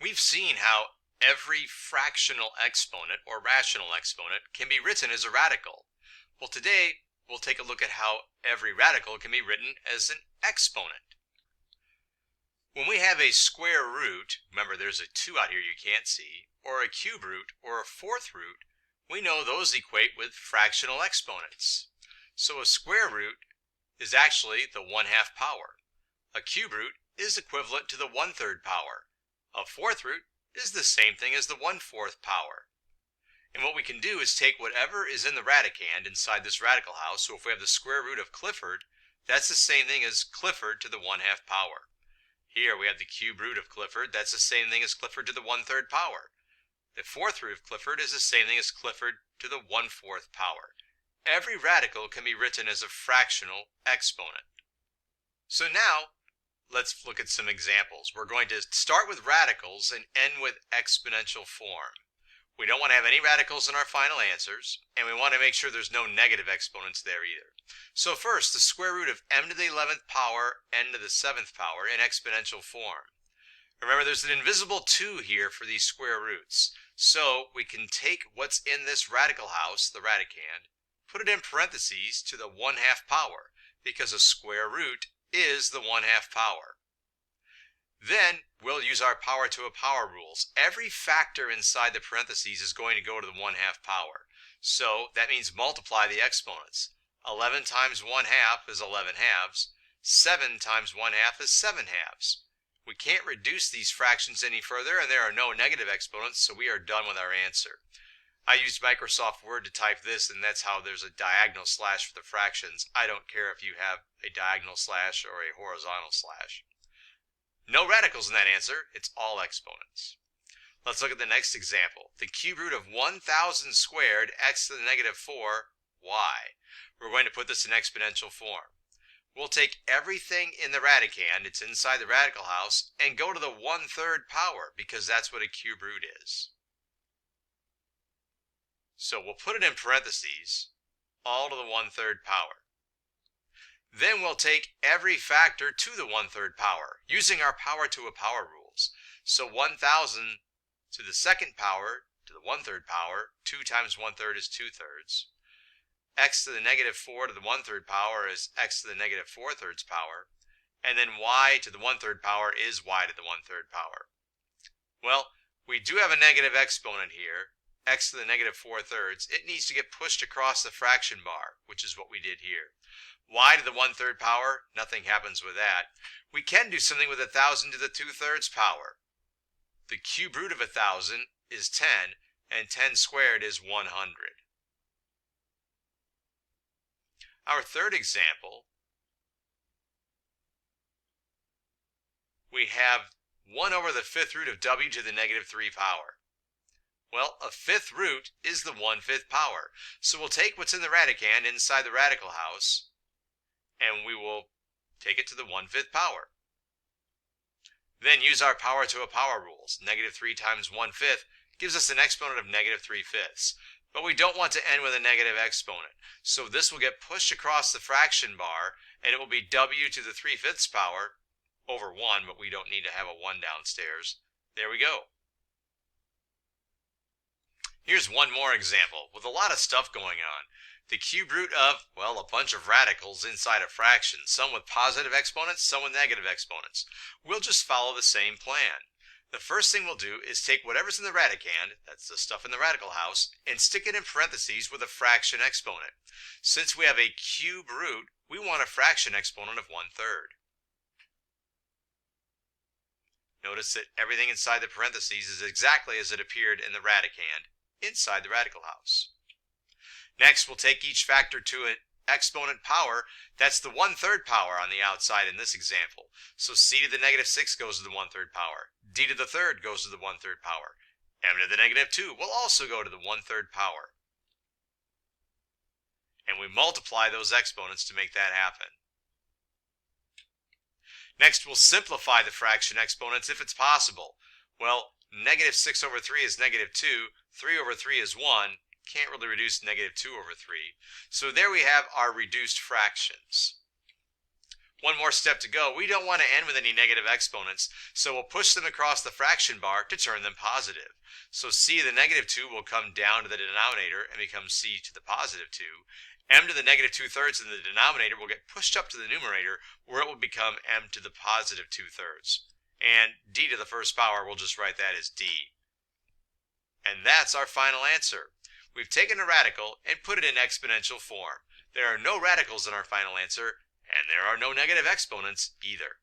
We've seen how every fractional exponent or rational exponent can be written as a radical. Well, today we'll take a look at how every radical can be written as an exponent. When we have a square root, remember there's a 2 out here you can't see, or a cube root or a fourth root, we know those equate with fractional exponents. So a square root is actually the 1/2 power. A cube root is equivalent to the 1/3 power. A fourth root is the same thing as the 1/4 power. And what we can do is take whatever is in the radicand inside this radical house. So if we have the square root of Clifford, that's the same thing as Clifford to the 1/2 power. Here we have the cube root of Clifford, that's the same thing as Clifford to the 1/3 power. The fourth root of Clifford is the same thing as Clifford to the 1/4 power. Every radical can be written as a fractional exponent. So now, let's look at some examples. We're going to start with radicals and end with exponential form. We don't want to have any radicals in our final answers, and we want to make sure there's no negative exponents there either. So first, the square root of m to the 11th power, n to the 7th power in exponential form. Remember, there's an invisible 2 here for these square roots. So we can take what's in this radical house, the radicand, put it in parentheses to the 1/2 power, because a square root is the 1/2 power. Then we'll use our power to a power rules. Every factor inside the parentheses is going to go to the 1/2 power. So that means multiply the exponents. 11 times 1/2 is 11 halves. 7 times 1/2 is 7 halves. We can't reduce these fractions any further, and there are no negative exponents, so we are done with our answer. I used Microsoft Word to type this, and that's how there's a diagonal slash for the fractions. I don't care if you have a diagonal slash or a horizontal slash. No radicals in that answer, it's all exponents. Let's look at the next example. The cube root of 1,000 squared, x to the negative 4, y. We're going to put this in exponential form. We'll take everything in the radicand, it's inside the radical house, and go to the 1/3 power, because that's what a cube root is. So we'll put it in parentheses, all to the 1/3 power. Then we'll take every factor to the 1/3 power, using our power to a power rules. So 1,000 to the 2nd power, to the 1/3 power, 2 times 1/3 is 2/3. X to the negative 4 to the 1/3 power is x to the negative 4/3 power. And then y to the 1/3 power is y to the 1/3 power. Well, we do have a negative exponent here, x to the negative 4/3, it needs to get pushed across the fraction bar, which is what we did here. Y to the 1/3 power, nothing happens with that. We can do something with 1,000 to the 2/3 power. The cube root of 1,000 is 10, and 10 squared is 100. Our third example, we have 1 over the 5th root of w to the negative 3 power. Well, a 5th root is the 1/5 power. So we'll take what's in the radicand inside the radical house, and we will take it to the 1/5 power. Then use our power to a power rules. Negative 3 times 1/5 gives us an exponent of negative 3/5. But we don't want to end with a negative exponent. So this will get pushed across the fraction bar, and it will be w to the 3/5 power over 1, but we don't need to have a 1 downstairs. There we go. Here's one more example with a lot of stuff going on. The cube root of, well, a bunch of radicals inside a fraction, some with positive exponents, some with negative exponents. We'll just follow the same plan. The first thing we'll do is take whatever's in the radicand, that's the stuff in the radical house, and stick it in parentheses with a fraction exponent. Since we have a cube root, we want a fraction exponent of 1/3. Notice that everything inside the parentheses is exactly as it appeared in the radicand inside the radical house. Next, we'll take each factor to an exponent power. That's the 1/3 power on the outside in this example. So c to the negative 6 goes to the 1/3 power. D to the 3rd goes to the 1/3 power. M to the negative 2 will also go to the 1/3 power. And we multiply those exponents to make that happen. Next, we'll simplify the fraction exponents if it's possible. Well, negative 6 over 3 is negative 2. 3 over 3 is 1. Can't really reduce negative 2 over 3. So there we have our reduced fractions. One more step to go. We don't want to end with any negative exponents, so we'll push them across the fraction bar to turn them positive. So c to the negative 2 will come down to the denominator and become c to the positive 2. M to the negative 2/3 in the denominator will get pushed up to the numerator, where it will become m to the positive 2/3. And d to the first power, we'll just write that as d. And that's our final answer. We've taken a radical and put it in exponential form. There are no radicals in our final answer, and there are no negative exponents either.